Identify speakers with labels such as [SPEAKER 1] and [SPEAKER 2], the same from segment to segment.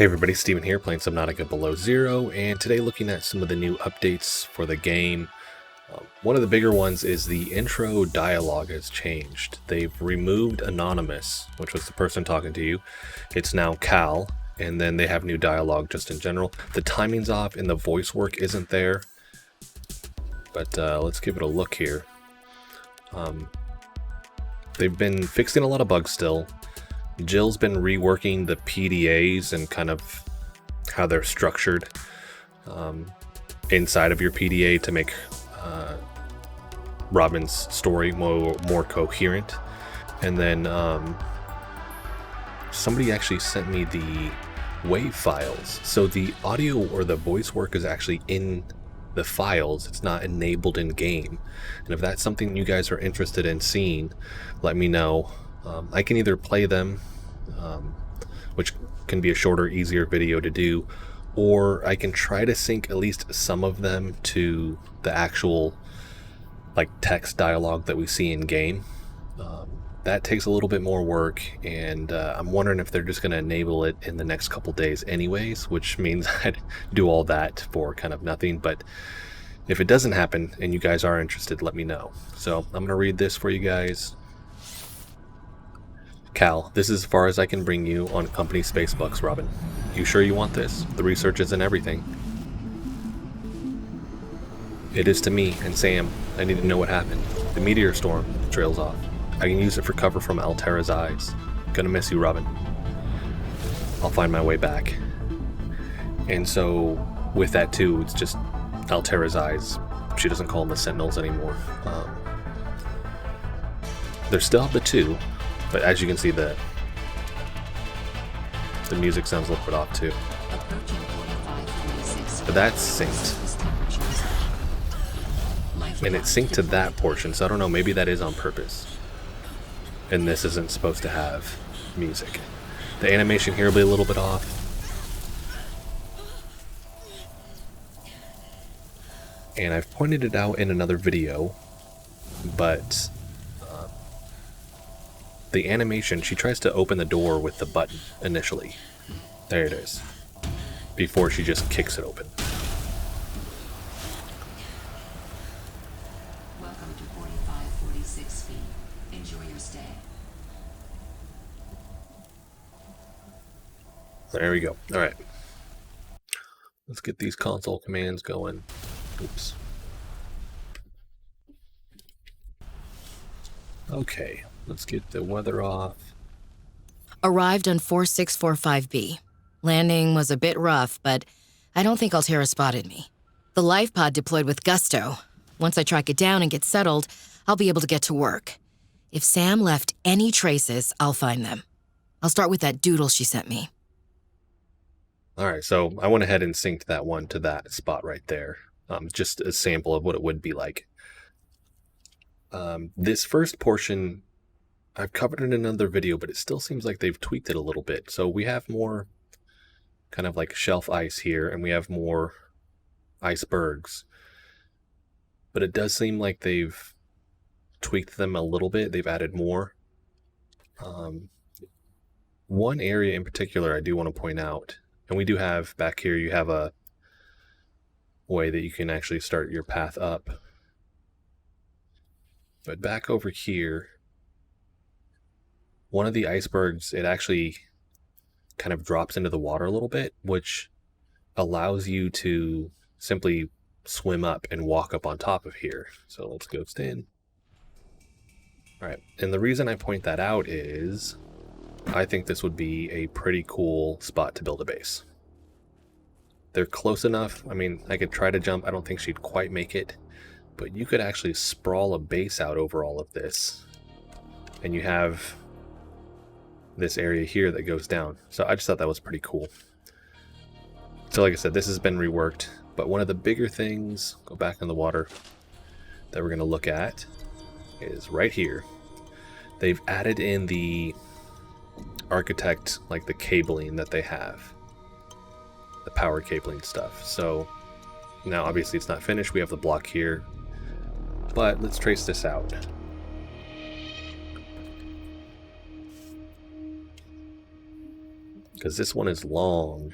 [SPEAKER 1] Hey everybody, Steven here playing Subnautica Below Zero, and today looking at some of the new updates for the game. One of the bigger ones is the intro dialogue has changed. They've removed Anonymous, which was the person talking to you. It's now Cal, and then they have new dialogue just in general. The timing's off and the voice work isn't there, but let's give it a look here. They've been fixing a lot of bugs still. Jill's been reworking the PDAs and kind of how they're structured inside of your PDA to make Robin's story more coherent. And then somebody actually sent me the WAV files. So the audio or the voice work is actually in the files. It's not enabled in game. And if that's something you guys are interested in seeing, let me know. I can either play them, which can be a shorter, easier video to do, or I can try to sync at least some of them to the actual like text dialogue that we see in game. That takes a little bit more work, and I'm wondering if they're just going to enable it in the next couple days anyways, which means I'd do all that for kind of nothing. But if it doesn't happen and you guys are interested, let me know. So I'm going to read this for you guys. Cal, this is as far as I can bring you on company space bucks, Robin. You sure you want this? The research isn't everything. It is to me and Sam. I need to know what happened. The meteor storm trails off. I can use it for cover from Altera's eyes. Gonna miss you, Robin. I'll find my way back. And so with that too, it's just Altera's eyes. She doesn't call them the Sentinels anymore. There's still the two. But as you can see, the music sounds a little bit off too. But that's synced. And it's synced to that portion, so I don't know, maybe that is on purpose. And this isn't supposed to have music. The animation here will be a little bit off. And I've pointed it out in another video, but the animation, she tries to open the door with the button initially. There it is. Before she just kicks it open.
[SPEAKER 2] Welcome to 4546 feet. Enjoy your stay.
[SPEAKER 1] There we go. Alright. Let's get these console commands going. Oops. Okay. Let's get the weather off.
[SPEAKER 3] Arrived on 4645B. Landing was a bit rough, but I don't think Altera spotted me. The life pod deployed with gusto. Once I track it down and get settled, I'll be able to get to work. If Sam left any traces, I'll find them. I'll start with that doodle she sent me.
[SPEAKER 1] Alright, so I went ahead and synced that one to that spot right there. Just a sample of what it would be like. This first portion I've covered in another video, but it still seems like they've tweaked it a little bit. So we have more kind of like shelf ice here, and we have more icebergs. But it does seem like they've tweaked them a little bit. They've added more. One area in particular I do want to point out, and we do have back here, you have a way that you can actually start your path up. But back over here, one of the icebergs, it actually kind of drops into the water a little bit, which allows you to simply swim up and walk up on top of here. So let's go stand. All right, and the reason I point that out is I think this would be a pretty cool spot to build a base. They're close enough. I mean, I could try to jump. I don't think she'd quite make it, but you could actually sprawl a base out over all of this, and you have this area here that goes down. So I just thought that was pretty cool. So like I said, this has been reworked, but one of the bigger things, go back in the water, that we're going to look at is right here. They've added in the architect, like the cabling that they have, the power cabling stuff. So now obviously it's not finished. We have the block here, but let's trace this out. because this one is long.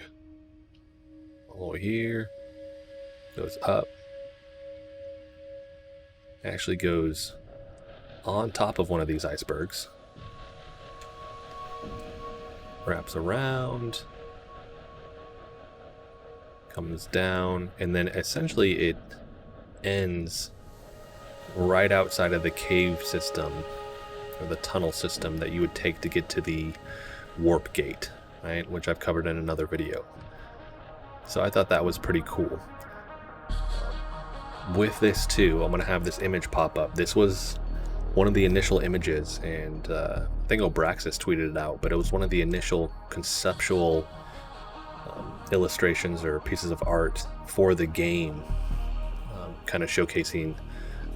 [SPEAKER 1] All here, goes up, actually goes on top of one of these icebergs, wraps around, comes down, and then essentially it ends right outside of the cave system, or the tunnel system that you would take to get to the warp gate, right, which I've covered in another video. So I thought that was pretty cool. With this too, I'm going to have this image pop up. This was one of the initial images, and I think Obraxis tweeted it out, but it was one of the initial conceptual illustrations or pieces of art for the game, kind of showcasing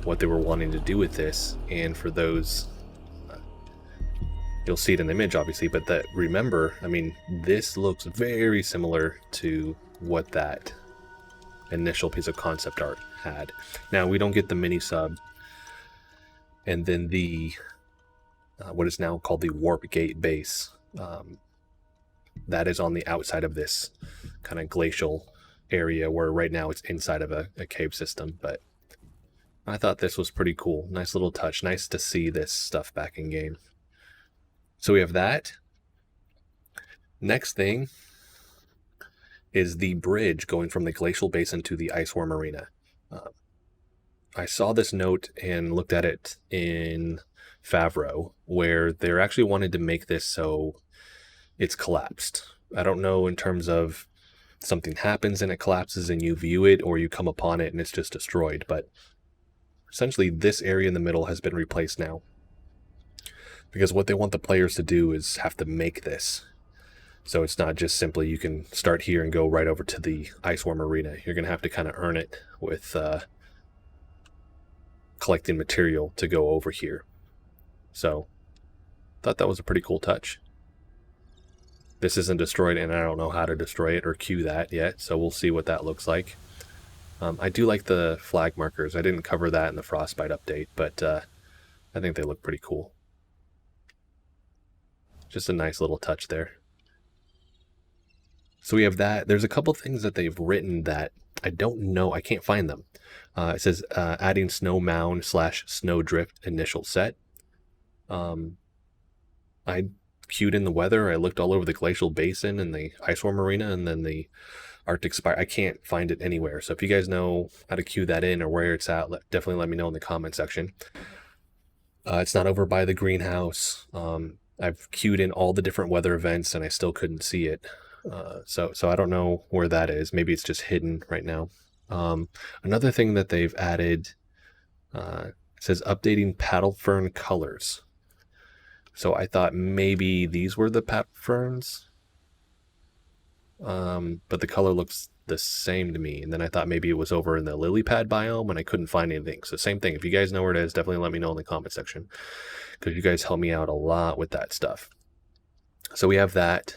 [SPEAKER 1] what they were wanting to do with this. And for those, you'll see it in the image obviously, but that, remember, I mean, this looks very similar to what that initial piece of concept art had. Now we don't get the mini sub, and then the what is now called the warp gate base, that is on the outside of this kind of glacial area, where right now it's inside of a cave system. But I thought this was pretty cool. Nice little touch. Nice to see this stuff back in game. So we have that. Next thing is the bridge going from the glacial basin to the Iceworm Arena. I saw this note and looked at it in Favreau, where they're actually wanted to make this so it's collapsed. I don't know in terms of something happens and it collapses and you view it, or you come upon it and it's just destroyed, but essentially this area in the middle has been replaced now, because what they want the players to do is have to make this. So it's not just simply you can start here and go right over to the Iceworm Arena. You're going to have to kind of earn it with collecting material to go over here. So thought that was a pretty cool touch. This isn't destroyed, and I don't know how to destroy it or queue that yet, so we'll see what that looks like. I do like the flag markers. I didn't cover that in the Frostbite update, but I think they look pretty cool. Just a nice little touch there. So we have that. There's a couple things that they've written that I don't know. I can't find them. It says adding snow mound / snowdrift initial set. I queued in the weather. I looked all over the glacial basin and the Iceworm Arena and then the Arctic Spire. I can't find it anywhere. So if you guys know how to queue that in or where it's at, definitely let me know in the comment section. It's not over by the greenhouse. I've queued in all the different weather events and I still couldn't see it. So I don't know where that is. Maybe it's just hidden right now. Another thing that they've added, says updating paddle fern colors. So I thought maybe these were the paddle ferns, but the color looks the same to me. And then I thought maybe it was over in the lily pad biome and I couldn't find anything. So same thing. If you guys know where it is, definitely let me know in the comment section, because you guys help me out a lot with that stuff. So we have that.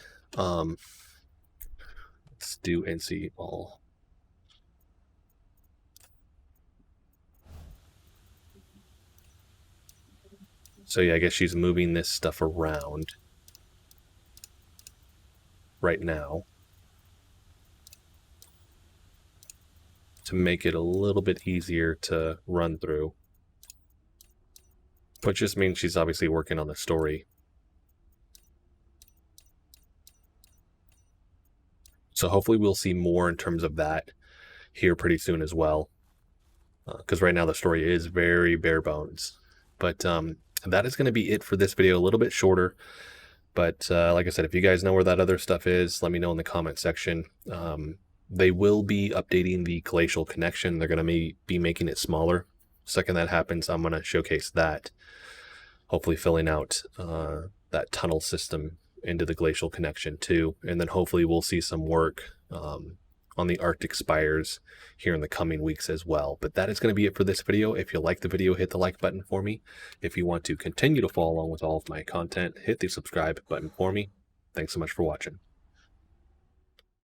[SPEAKER 1] Let's do NC all. So yeah, I guess she's moving this stuff around right now to make it a little bit easier to run through. Which just means she's obviously working on the story. So hopefully we'll see more in terms of that here pretty soon as well. Because right now the story is very bare bones. But that is going to be it for this video. A little bit shorter. But like I said, if you guys know where that other stuff is, let me know in the comment section. They will be updating the glacial connection. They're going to be making it smaller. Second that happens, I'm going to showcase that. Hopefully filling out that tunnel system into the glacial connection too. And then hopefully we'll see some work on the Arctic Spires here in the coming weeks as well. But that is going to be it for this video. If you like the video, hit the like button for me. If you want to continue to follow along with all of my content, hit the subscribe button for me. Thanks so much for watching.